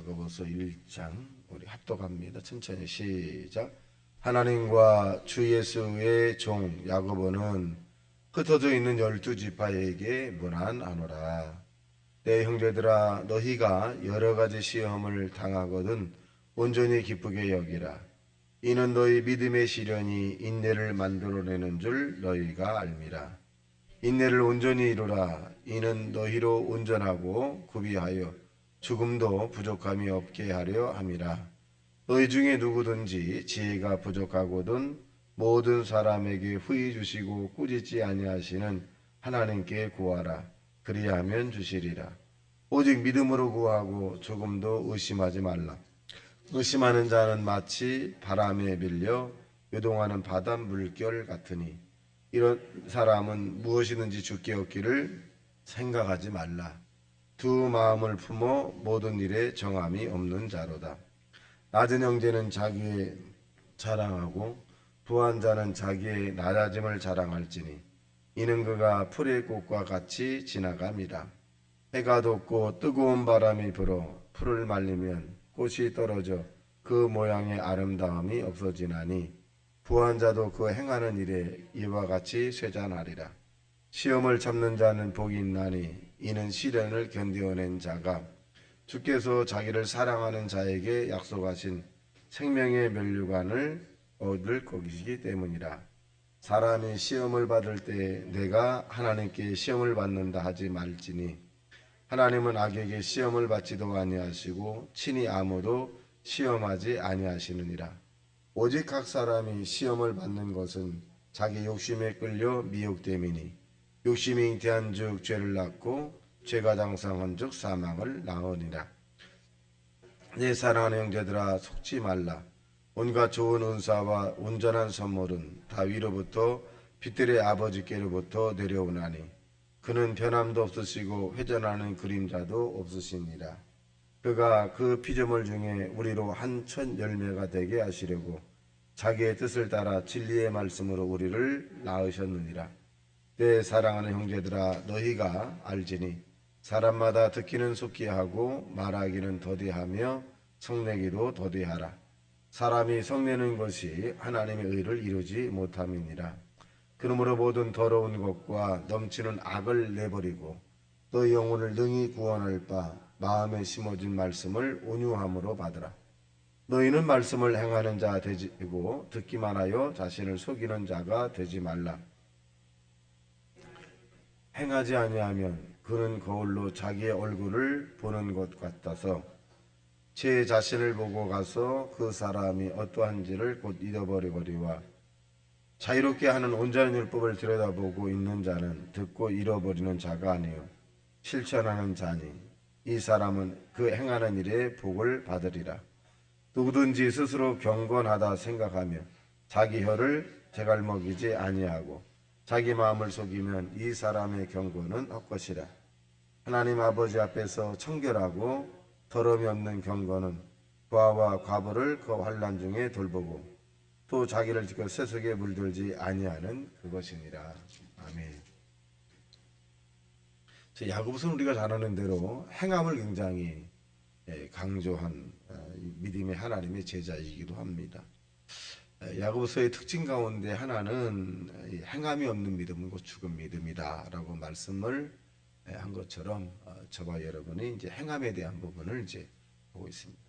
야고보서 1장 우리 합독합니다. 천천히 시작. 하나님과 주 예수의 종 야고보는 흩어져 있는 12지파에게 문안하노라. 내 형제들아, 너희가 여러 가지 시험을 당하거든 온전히 기쁘게 여기라. 이는 너희 믿음의 시련이 인내를 만들어내는 줄 너희가 알미라. 인내를 온전히 이루라. 이는 너희로 온전하고 구비하여 조금도 부족함이 없게 하려 함이라. 너희 중에 누구든지 지혜가 부족하거든 모든 사람에게 후히 주시고 꾸짖지 아니하시는 하나님께 구하라. 그리하면 주시리라. 오직 믿음으로 구하고 조금도 의심하지 말라. 의심하는 자는 마치 바람에 밀려 요동하는 바닷 물결 같으니 이런 사람은 무엇이든지 주께 얻기를 생각하지 말라. 두 마음을 품어 모든 일에 정함이 없는 자로다. 낮은 형제는 자기의 자랑하고 부한 자는 자기의 낮아짐을 자랑할지니 이는 그가 풀의 꽃과 같이 지나감이라. 해가 돋고 뜨거운 바람이 불어 풀을 말리면 꽃이 떨어져 그 모양의 아름다움이 없어지나니 부한 자도 그 행하는 일에 이와 같이 쇠잔하리라. 시험을 참는 자는 복이 있나니 이는 시련을 견뎌낸 자가 주께서 자기를 사랑하는 자에게 약속하신 생명의 면류관을 얻을 것이기 때문이라. 사람이 시험을 받을 때 내가 하나님께 시험을 받는다 하지 말지니 하나님은 악에게 시험을 받지도 아니하시고 친히 아무도 시험하지 아니하시느니라. 오직 각 사람이 시험을 받는 것은 자기 욕심에 끌려 미혹됨이니 욕심이 잉태한 즉 죄를 낳고 죄가 장성한 즉 사망을 낳으니라. 내 사랑하는 형제들아, 속지 말라. 온갖 좋은 은사와 온전한 선물은 다 위로부터 빛들의 아버지께로부터 내려오나니 그는 변함도 없으시고 회전하는 그림자도 없으시니라. 그가 그 피조물 중에 우리로 한 첫 열매가 되게 하시려고 자기의 뜻을 따라 진리의 말씀으로 우리를 낳으셨느니라. 내 사랑하는 형제들아, 너희가 알지니 사람마다 듣기는 속히 하고 말하기는 더디하며 성내기도 더디하라. 사람이 성내는 것이 하나님의 의를 이루지 못함이니라. 그러므로 모든 더러운 것과 넘치는 악을 내버리고 너희 영혼을 능히 구원할 바 마음에 심어진 말씀을 온유함으로 받으라. 너희는 말씀을 행하는 자 되고 듣기만 하여 자신을 속이는 자가 되지 말라. 행하지 아니하면 그는 거울로 자기의 얼굴을 보는 것 같아서 제 자신을 보고 가서 그 사람이 어떠한지를 곧 잊어버리거리와 자유롭게 하는 온전한 율법을 들여다보고 있는 자는 듣고 잃어버리는 자가 아니요 실천하는 자니 이 사람은 그 행하는 일에 복을 받으리라. 누구든지 스스로 경건하다 생각하며 자기 혀를 제갈먹이지 아니하고 자기 마음을 속이면 이 사람의 경건은 헛것이라. 하나님 아버지 앞에서 청결하고 더러움이 없는 경건은 과와 과부를 그 환난 중에 돌보고 또 자기를 지켜 세속에 물들지 아니하는 그것이니라. 아멘. 야고보서는 우리가 잘 아는 대로 행함을 굉장히 강조한 믿음의 하나님의 제자이기도 합니다. 야고보서의 특징 가운데 하나는 행함이 없는 믿음은 곧 죽은 믿음이다 라고 말씀을 한 것처럼 저와 여러분이 이제 행함에 대한 부분을 이제 보고 있습니다.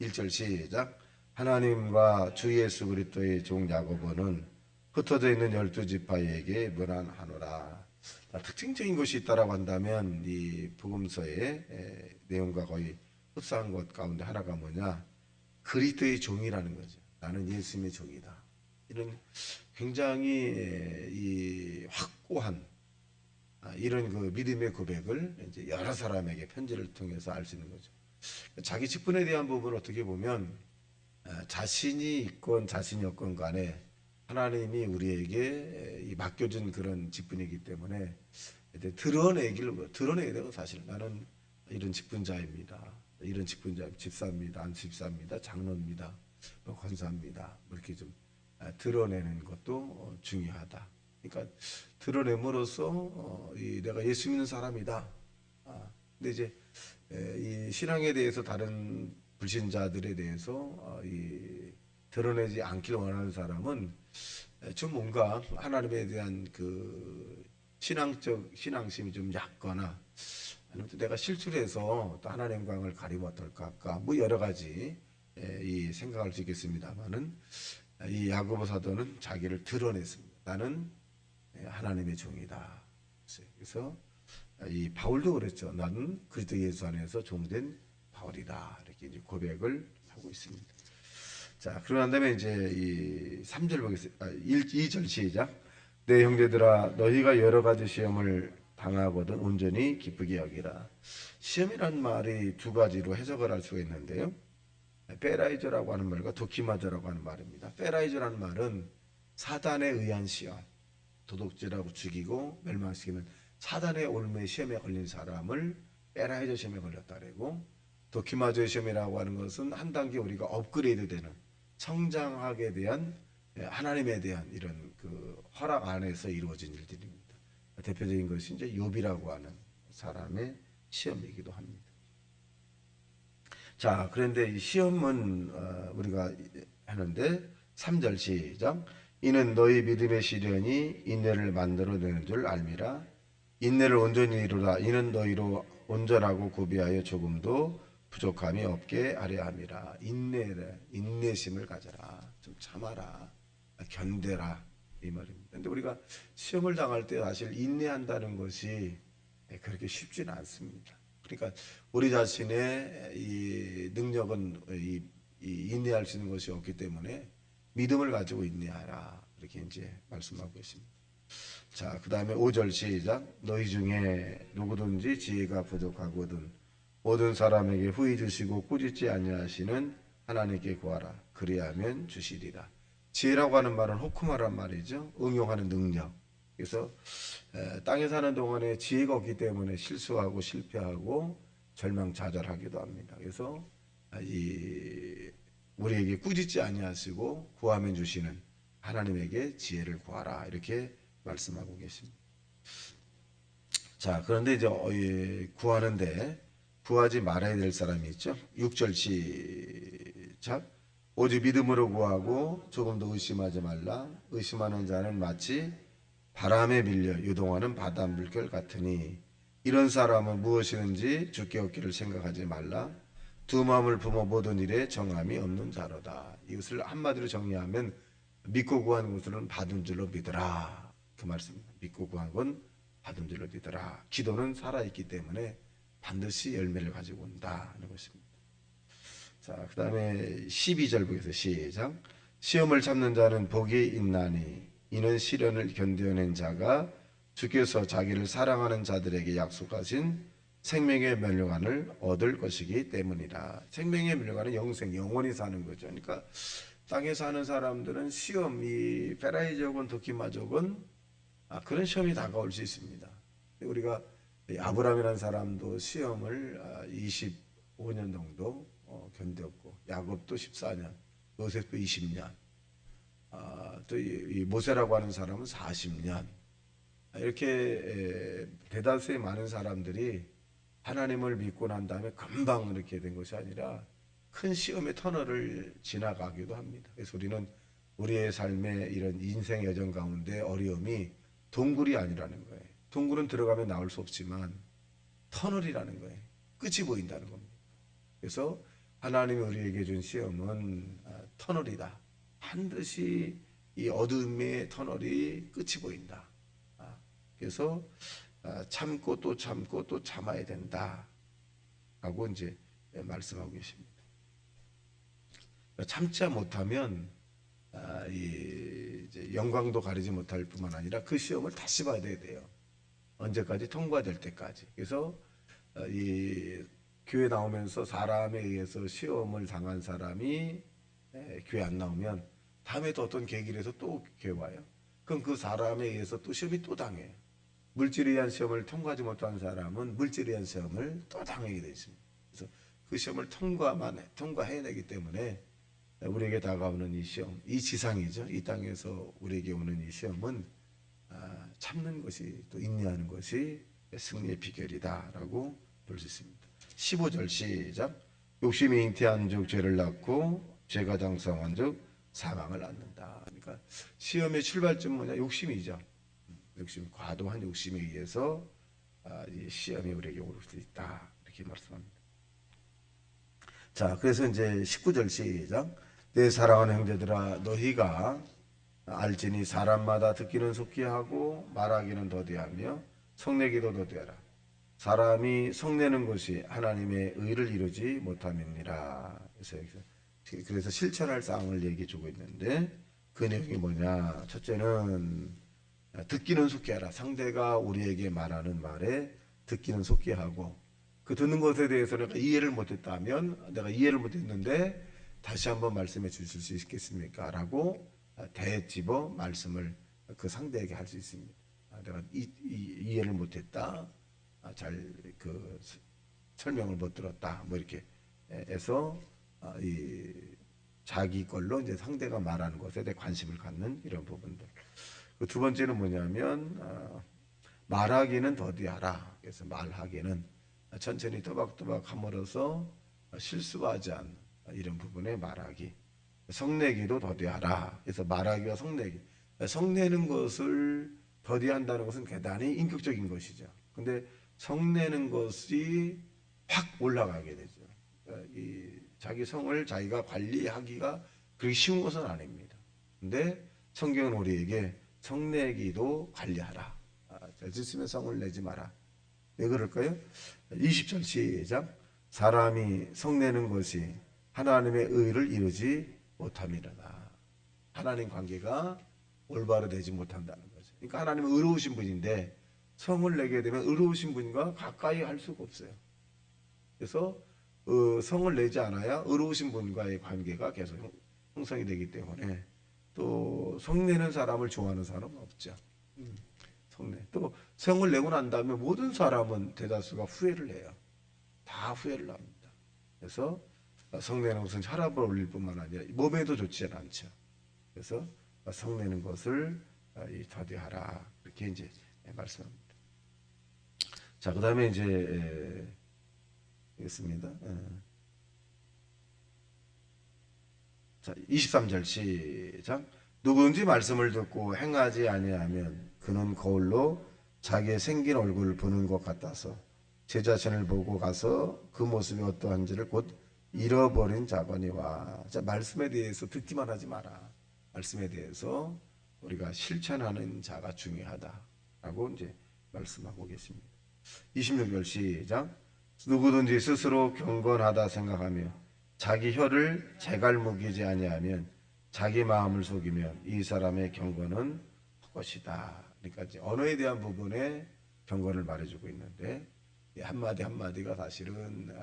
1절 시작. 하나님과 주 예수 그리스도의 종 야고보는 흩어져 있는 12지파에게 문안하노라. 특징적인 것이 있다라고 한다면 이 복음서의 내용과 거의 흡사한 것 가운데 하나가 뭐냐? 그리스도의 종이라는 거죠. 나는 예수님의 종이다. 이런 굉장히 이 확고한 이런 그 믿음의 고백을 이제 여러 사람에게 편지를 통해서 알 수 있는 거죠. 자기 직분에 대한 부분을 어떻게 보면 자신이 있건 자신이 없건 간에 하나님이 우리에게 맡겨준 그런 직분이기 때문에 드러내야 되고 사실 나는 이런 직분자입니다. 이런 직분자, 집사입니다. 안수집사입니다. 장로입니다. 권사입니다. 이렇게 좀 드러내는 것도 중요하다. 그러니까 드러냄으로써 내가 예수 믿는 사람이다. 근데 이제 이 신앙에 대해서 다른 불신자들에 대해서 드러내지 않기를 원하는 사람은 좀 뭔가 하나님에 대한 그 신앙심이 좀 약거나 아니면 또 내가 실수를 해서 또 하나님 영광을 가리면 어떨까 뭐 여러 가지 이 생각할 수 있겠습니다만은 이 야고보 사도는 자기를 드러냈습니다. 나는 하나님의 종이다. 그래서 이 바울도 그랬죠. 나는 그리스도 예수 안에서 종된 바울이다. 이렇게 이제 고백을 하고 있습니다. 자, 그러난 다음에 이제 이 3절 보겠습니다. 2절 시작. 내 형제들아 너희가 여러 가지 시험을 당하거든 온전히 기쁘게 여기라. 시험이란 말이 두 가지로 해석을 할 수가 있는데요. 페라이저라고 하는 말과 도키마저라고 하는 말입니다. 페라이저라는 말은 사단에 의한 시험, 도둑질하고 죽이고 멸망시키는 사단의 올무의 시험에 걸린 사람을 페라이저 시험에 걸렸다 그러고, 도키마저 시험이라고 하는 것은 한 단계 우리가 업그레이드되는 성장하게 대한 하나님에 대한 이런 그 허락 안에서 이루어진 일들입니다. 대표적인 것이 이제 욥이라고 하는 사람의 시험이기도 합니다. 자, 그런데 이 시험은 우리가 하는데 3절 시작. 이는 너희 믿음의 시련이 인내를 만들어내는 줄 알미라. 인내를 온전히 이루라. 이는 너희로 온전하고 고비하여 조금도 부족함이 없게 하려 함이라. 인내심을 가져라. 좀 참아라. 견뎌라. 이 말입니다. 근데 우리가 시험을 당할 때 사실 인내한다는 것이 그렇게 쉽지는 않습니다. 그러니까 우리 자신의 이 능력은 인내할 수 있는 것이 없기 때문에 믿음을 가지고 인내하라. 이렇게 이제 말씀하고 있습니다. 자, 그 다음에 5절 시작. 너희 중에 누구든지 지혜가 부족하거든 모든 사람에게 후히 주시고 꾸짖지 아니하시는 하나님께 구하라. 그리하면 주시리라. 지혜라고 하는 말은 호크마란 말이죠. 응용하는 능력. 그래서 땅에 사는 동안에 지혜가 없기 때문에 실수하고 실패하고 절망좌절하기도 합니다. 그래서 우리에게 꾸짖지 아니하시고 구하면 주시는 하나님에게 지혜를 구하라. 이렇게 말씀하고 계십니다. 자, 그런데 이제 구하는데 구하지 말아야 될 사람이 있죠. 6절 시작. 오직 믿음으로 구하고 조금도 의심하지 말라. 의심하는 자는 마치 바람에 밀려 요동하는 바다 물결 같으니 이런 사람은 무엇이든지 주께 얻기를 생각하지 말라. 두 마음을 품어 모든 일에 정함이 없는 자로다. 이것을 한마디로 정리하면 믿고 구한 것은 받은 줄로 믿으라. 그 말씀입니다. 믿고 구한 건 받은 줄로 믿으라. 기도는 살아있기 때문에 반드시 열매를 가지고 온다 하는 것입니다. 자, 그 다음에 12절 보겠습니다. 시작. 시험을 참는 자는 복이 있나니 이는 시련을 견뎌낸 자가 주께서 자기를 사랑하는 자들에게 약속하신 생명의 면류관을 얻을 것이기 때문이라. 생명의 면류관은 영원히 사는 거죠. 그러니까 땅에 사는 사람들은 시험, 이 페라이족은 도키마족은 그런 시험이 다가올 수 있습니다. 우리가 아브라함이라는 사람도 시험을 25년 정도 견뎠고, 야곱도 14년, 요셉도 20년, 또 이 모세라고 하는 사람은 40년. 이렇게 대다수의 많은 사람들이 하나님을 믿고 난 다음에 금방 이렇게 된 것이 아니라 큰 시험의 터널을 지나가기도 합니다. 그래서 우리는 우리의 삶의 이런 인생 여정 가운데 어려움이 동굴이 아니라는 거예요. 동굴은 들어가면 나올 수 없지만 터널이라는 거예요. 끝이 보인다는 겁니다. 그래서 하나님이 우리에게 준 시험은 터널이다. 반드시 이 어둠의 터널이 끝이 보인다. 그래서 참고 또 참고 또 참아야 된다. 라고 이제 말씀하고 계십니다. 참지 못하면 이제 영광도 가리지 못할 뿐만 아니라 그 시험을 다시 봐야 돼요. 언제까지? 통과될 때까지. 그래서 이 교회 나오면서 사람에 의해서 시험을 당한 사람이 교회 안 나오면 다음에 또 어떤 계기를 해서 또 교회 와요. 그럼 그 사람에 의해서 또 시험이 또 당해요. 물질에 의한 시험을 통과하지 못한 사람은 물질에 의한 시험을 또 당하게 되어 있습니다. 그래서 그 시험을 통과해야 되기 때문에 우리에게 다가오는 이 시험, 이 지상이죠. 이 땅에서 우리에게 오는 이 시험은 참는 것이, 또 인내하는 것이 승리의 비결이다라고 볼 수 있습니다. 15절 시작. 욕심이 잉태한 즉 죄를 낳고 죄가 장성한 즉 사망을 낳는다. 그러니까 시험의 출발점은 뭐냐? 욕심이죠. 욕심, 과도한 욕심에 의해서 이 시험이 우리에게 올 수 있다. 이렇게 말씀합니다. 자, 그래서 이제 19절 시작. 내 사랑하는 형제들아, 너희가 알지니 사람마다 듣기는 속히 하고 말하기는 더디하며 성내기도 더디하라. 사람이 성내는 것이 하나님의 의를 이루지 못함이니라. 그래서 실천할 사항을 얘기해 주고 있는데 그 내용이 뭐냐? 첫째는 듣기는 속히 하라. 상대가 우리에게 말하는 말에 듣기는 속히 하고, 그 듣는 것에 대해서 내가 이해를 못했다면 내가 이해를 못했는데 다시 한번 말씀해 주실 수 있겠습니까? 라고 대집어 말씀을 그 상대에게 할 수 있습니다. 내가 이해를 못했다. 잘 그 설명을 못 들었다. 뭐 이렇게 해서 이 자기 걸로 이제 상대가 말하는 것에 대해 관심을 갖는 이런 부분들. 그 두 번째는 뭐냐면 말하기는 더디하라. 그래서 말하기는 천천히 또박또박 함으로써 실수하지 않는 이런 부분에 말하기. 성내기도 더디하라. 그래서 말하기와 성내기. 성내는 것을 더디한다는 것은 대단히 인격적인 것이죠. 근데 성내는 것이 확 올라가게 되죠. 이 자기 성을 자기가 관리하기가 그렇게 쉬운 것은 아닙니다. 근데 성경은 우리에게 성내기도 관리하라. 있으면 성을 내지 마라. 왜 그럴까요? 20절 시작. 사람이 성내는 것이 하나님의 의를 이루지 못함이라나. 하나님 관계가 올바로 되지 못한다는 거죠. 그러니까 하나님은 의로우신 분인데 성을 내게 되면 의로우신 분과 가까이 할 수가 없어요. 그래서 성을 내지 않아야 의로우신 분과의 관계가 계속 형성이 되기 때문에 또 성내는 사람을 좋아하는 사람은 없죠. 성내. 또 성을 내고 난 다음에 모든 사람은 대다수가 후회를 해요. 다 후회를 합니다. 그래서 성내는 것은 혈압을 올릴 뿐만 아니라 몸에도 좋지 않죠. 그래서 성내는 것을 더디하라. 이렇게 이제 말씀합니다. 자, 그 다음에 이제 있습니다. 자, 23절 시작. 누구든지 말씀을 듣고 행하지 아니하면 그는 거울로 자기의 생긴 얼굴을 보는 것 같아서 제 자신을 보고 가서 그 모습이 어떠한지를 곧 잃어버린 자거니와. 자, 말씀에 대해서 듣기만 하지 마라. 말씀에 대해서 우리가 실천하는 자가 중요하다라고 이제 말씀하고 계십니다. 26절 시작. 누구든지 스스로 경건하다 생각하며 자기 혀를 재갈무기지 아니하면 자기 마음을 속이면 이 사람의 경건은 헛것이다. 그러니까 이제 언어에 대한 부분에 경건을 말해주고 있는데 한마디 한마디가 사실은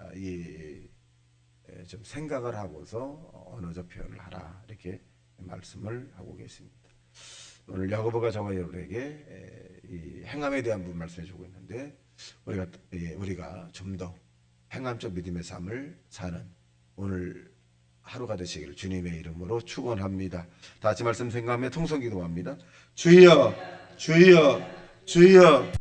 좀 생각을 하고서 언어적 표현을 하라. 이렇게 말씀을 하고 계십니다. 오늘 야고보가 저와 여러분에게 이 행함에 대한 부분 말씀해주고 있는데 우리가 좀 더 행함적 믿음의 삶을 사는 오늘 하루가 되시기를 주님의 이름으로 축원합니다. 다 같이 말씀 생각하며 통성 기도합니다. 주여, 주여, 주여.